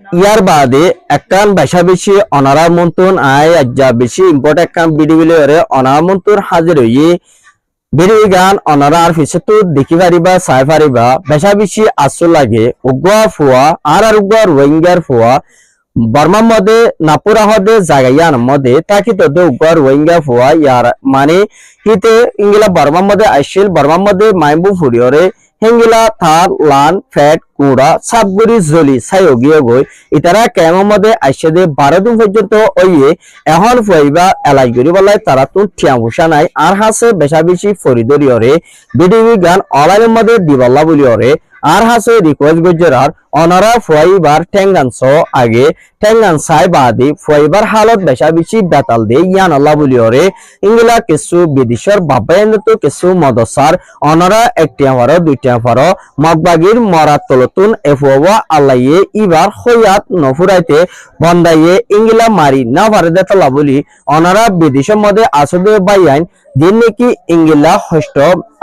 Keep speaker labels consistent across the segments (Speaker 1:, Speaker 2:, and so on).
Speaker 1: ইয়ার বাদে একখান বেশা বেশি অনারার মন্তন আয় আজ্জা বেশি ইম্পর্ট একখান ভিডিও বিলে অনার মন্তন হাজির হইয়ে ভিডিও গান অনারার পিছে তো দেখি পারিবা চাই পারিবা বেশা বেশি আসল লাগে উগুয়া ফুয়া আর উগুয়া রোহিঙ্গার ফুয়া বর্মার মধ্যে নাপুরা হদে জাগাইয়ান মধ্যে তাকি তো উগুয়া রোহিঙ্গা ফুয়া ইয়ার মানে হিতে ইংলা বর্মার মধ্যে আইসিল বর্মার মধ্যে মাইবু ফুরিয়রে হেঙ্গিলা থার লান ফ্যাট কুড়া সাবগুড়ি জলি সাইগিয়ে গই ইতারা কেমন মধ্যে আইসে দে 12 দিন পর্যন্ত ওইয়ে এখন ফুয়াইবা এলাই গরি বলাই তারা তো ঠিয়া বসা নাই আর হাসে বেশা বেশি ফরিদরিয়রে বিডিবি গান অনলাইনের মধ্যে দিবাল্লা বলিয়রে আর হাসে রিকোয়েস্ট গজরার অনারা ফুয়াইবার ঠেঙ্গানস আগে ঠেঙ্গান সাই বাদি ফুয়াইবার হালত বেশা বেশি বেতাল দে ইয়ান আল্লাহ বলিয়রে ইংলা কিছু বিদেশের বাবায়ন তো কিছু মদসার অনারা একটি আমারও দুইটি আমারও মগবাগির মরাত তলতুন এফওয়া আল্লাইয়ে ইবার হইয়াত নফুরাইতে বন্দাইয়ে ইংলা মারি না পারে দেতালা বলি অনারা বিদেশের মধ্যে আসদে বাইয়াইন দিন নাকি ইংলা হষ্ট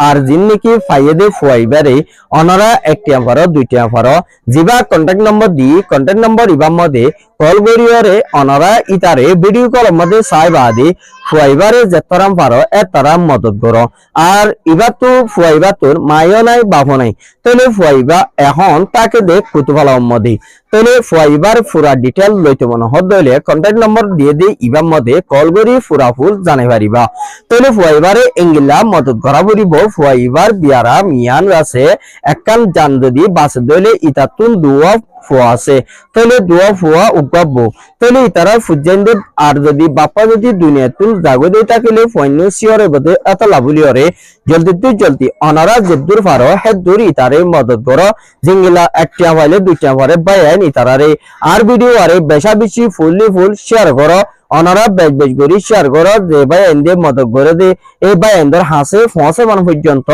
Speaker 1: আর দিন নাকি ফাইয়েদে ফুয়াইবারে অনারা একটি আমারও দুইটি আমারও জিবা কন্টাক্ট নম্বর দি কন্টাক্ট নম্বর ইবার মধ্যে কল গরিয়রে অনারা ইতারে ভিডিও কল মধ্যে সাই বাদি ফুয়াইবারে যেতরাম পারো এতরাম মদত করো আর ইবার তো ফুয়াইবা তোর মায়ও নাই বাপও নাই তাহলে ফুয়াইবা এখন তাকে দেখ কুতুফালা মধ্যে তাহলে ফুয়াইবার ফুরা ডিটেল লইতে মনে হলে কন্টাক্ট নম্বর দিয়ে দিই ইবার মধ্যে কল করি ফুরা ফুল জানাই পারিবা তাহলে ফুয়াইবারে এঙ্গিলা মদত করা বলিব ফুয়াইবার বিয়ারা মিয়ান আছে একখান জান যদি বাসে দইলে ইতাতুন দুয়া ফুয়া আছে তাহলে দুয়া ফুয়া উগাবো তাহলে ইতারা ফুজাইন্দ আর যদি বাপা যদি দুনিয়াতুল জাগো দেই তাকলে ফয়ন্য সিওরে বদে এত লাভুলিয়রে জলদি অনারা যেদুর পারো হেদুর ইতারে মদত করো জিঙ্গিলা একটা পাইলে দুইটা পারে বাইন ইতারারে আর ভিডিও আরে বেশা বেশি ফুললি ফুল শেয়ার করো অনারা বেশ করি শেয়ার করো যে ভাই এন্দে মদত করে দে এই ভাই এন্দর হাসে ফসে মান পর্যন্ত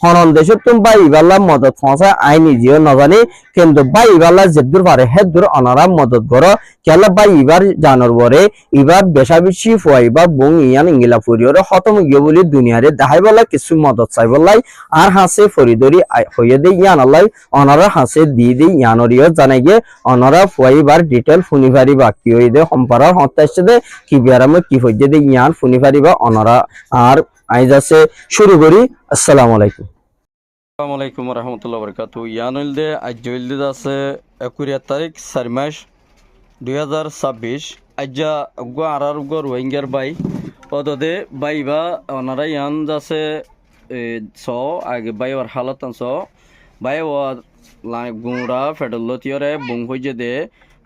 Speaker 1: হনন দেশ তুমি ভাই ইবাল্লা মদত ফসা আই নিজেও নজানি কিন্তু ভাই ইবাল্লা যেদুর পারে হেদুর অনারা মদত করো কেলা ভাই ইবার জানর বরে ইবার বেশা বেশি ফুয়াইবা বং ইয়ান ইংলা ফুরিয়রে খতম গিয়ে বলি দুনিয়ারে দেখাই বলা কিছু মদত চাই বলাই আর হাসে ফরিদরি হইয়ে দে ইয়ান আল্লাহ অনারা হাসে দি দে ইয়ানরিও জানাই গিয়ে অনারা ফুয়াইবার ডিটেল ফুনি পারিবা কি হই দে সম্পারার হত্যাছে দে কি বিয়ারামে কি হইয়ে দে ইয়ান ফুনি পারিবা অনারা আর আইজ আছে শুরু করি আসসালামু আলাইকুম।
Speaker 2: আসসালামু আলাইকুম রহমতুল্লাহ বরকাতু ইয়ানুল দে আজ জলদি আছে 21 তারিখ 4 মাস 2026 আজ্জা গো আর গো রোহিঙ্গার বাই পদদে বাইবা অনারা ইয়ান যাচ্ছে স আগে বাইবার হালত স বাই ও গুঁড়া ফেডলতিয়রে বুং হইয়ে দে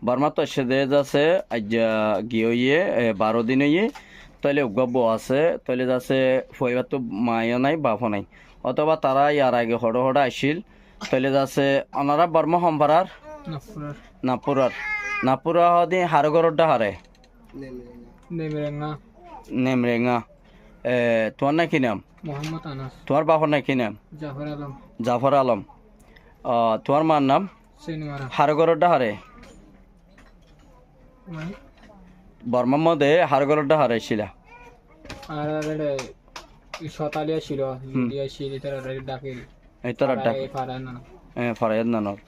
Speaker 2: বার্মা তো এসে দে যাচ্ছে আজ্জা গিয়ে 12 দিন হইয়ে তাইলে উগাব্য আছে তাইলে যাচ্ছে ফইবার তো মায়ও নাই বাপও নাই অথবা তারা ইয়ার আগে হড় আসিল তাইলে যাচ্ছে অনারা বর্মা সম্পারার নাপুরা হদি হারগরটা হারে নেমরেঙ্গা তোমার নাকি নাম
Speaker 3: মোহাম্মদ আনাস,
Speaker 2: তোমার বাপর নাকি নাম জাফর আলম তোমার মার নাম হারগরটা হারে বর্মার মধ্যে হারগরটা হারাইছিলা
Speaker 3: আর শতালিয়া ছিল ডাকে
Speaker 2: ফারায়াদ নানর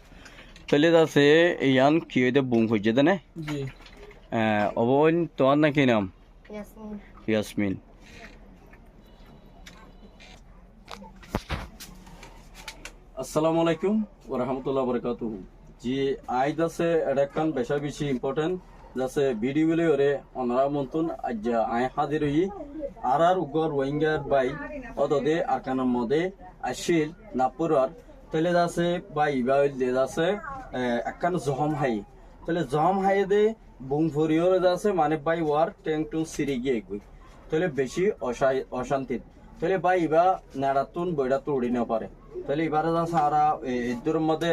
Speaker 2: তাহলে আছে ইয়ান কি হইতে বুং হইছে দেনে
Speaker 3: জি
Speaker 2: অবন তোমার নাকি নাম ইয়াসমিন আসসালামু আলাইকুম ওয়া রাহমাতুল্লাহি ওয়া বারাকাতুহু জি আইজ আছে এডাকান বেশা বেশি ইম্পর্টেন্ট যাচ্ছে ভিডিও গুলো ওরে অনারা মন্তন আজ আই হাজির হই আর উগর রোহিঙ্গার বাই অদদে আকানার মধ্যে আসিল নাপুরার তাহলে যাচ্ছে বাই বাই দে যাচ্ছে একখান জহম হাই তাহলে জহম হাই দে বুং ফরিয়র যাচ্ছে মানে বাই ওয়ার ট্যাং টু সিরি গিয়ে গই তাহলে বেশি অশান্তি তাহলে বাই ইবা নাড়াতুন বইড়াতুন উড়ি না পারে তাহলে এবারে যাচ্ছে আর এদুর মধ্যে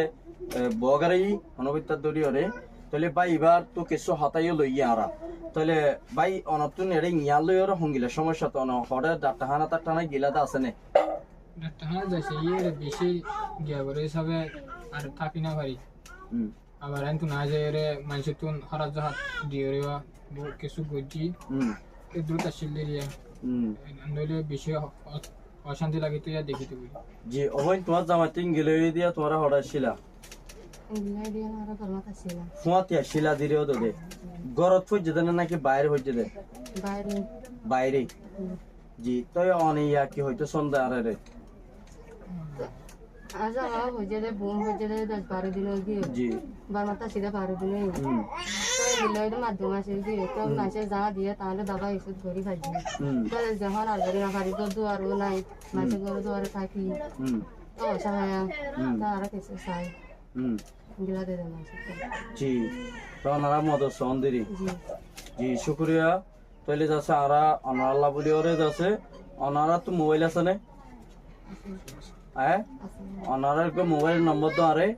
Speaker 2: বগারাই অনবিতার দরিয়রে তাহলে বাই এবার তো কিছু হতাইও লইয়া আরা তাহলে বাই অনতুন এড়ে ইয়া লইয়ার হঙ্গিলে সমস্যা তো হরে ডাক্তাহানা তার টানা গিলাদা আছে নে
Speaker 3: ডাক্তাহানা যাইছে ইয়ে বেশি গিয়াবরে হিসাবে আর থাকি না পারি আবার এন্তু না যায় রে মানুষ তুন হরাত জাহাত দিয়ে রে কিছু গজি এই দুটা শিল্লে রিয়া নইলে বেশি অশান্তি লাগে তো ইয়া দেখি তুই
Speaker 2: জি অবৈ তোমার জামাতিং গেলে দিয়া তোরা হড়াইছিলা ফুয়াতিয়া শিলা দিরেও তো দে গরত হইছে দেন নাকি বাইরে হইছে দে বাইরে জি তই অনিয়া কি হইতো সন্ধ্যা আরে রে
Speaker 4: আজা হইছে দে বুম হইছে দে 10-12 দিন হইছে
Speaker 2: জি
Speaker 4: বারমাতা সিধা 12 দিন হইছে তো দিলাইতে মাধ্যম আছে কি তো মাসে যা দিয়ে তাহলে দাবা ওষুধ করি খাইছি তো যখন আর না পারি তো দুয়ারও নাই মাসে করে দুয়ারে থাকি তো সাহায্য তারা কিছু চাই গিলা দে মাসে
Speaker 2: জি তো ওনারা মদ সন্দিরি
Speaker 4: জি
Speaker 2: জি শুক্রিয়া তাহলে যাচ্ছে আরা অনারাল্লা বলি ওরে যাচ্ছে অনারা তো মোবাইল আছে না হ্যাঁ অনারার মোবাইল নম্বর তো আরে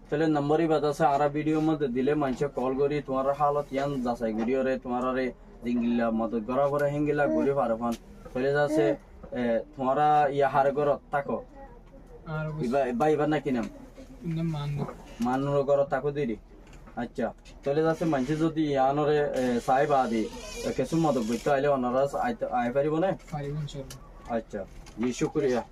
Speaker 2: তাহলে নম্বরই বাতাসে আরা ভিডিও মধ্যে দিলে মানুষে কল করি তোমার হালত ইয়ান যাচাই করি ওরে তোমার আরে জিঙ্গিলা মদত করা পরে হেঙ্গিলা ঘুরে পারে ফান তাহলে যাচ্ছে তোমারা ইয়া হারে ঘর থাকো
Speaker 3: আর
Speaker 2: বা এবার নাকি নাম মানুষ ঘর থাকো দিদি আচ্ছা তাহলে যাচ্ছে মানুষে যদি ইয়ানরে চাই বা দি কিছু মদত করতে আইলে ওনারা আই পারিব না
Speaker 3: পারিব ইনশাআল্লাহ
Speaker 2: আচ্ছা জি শুক্রিয়া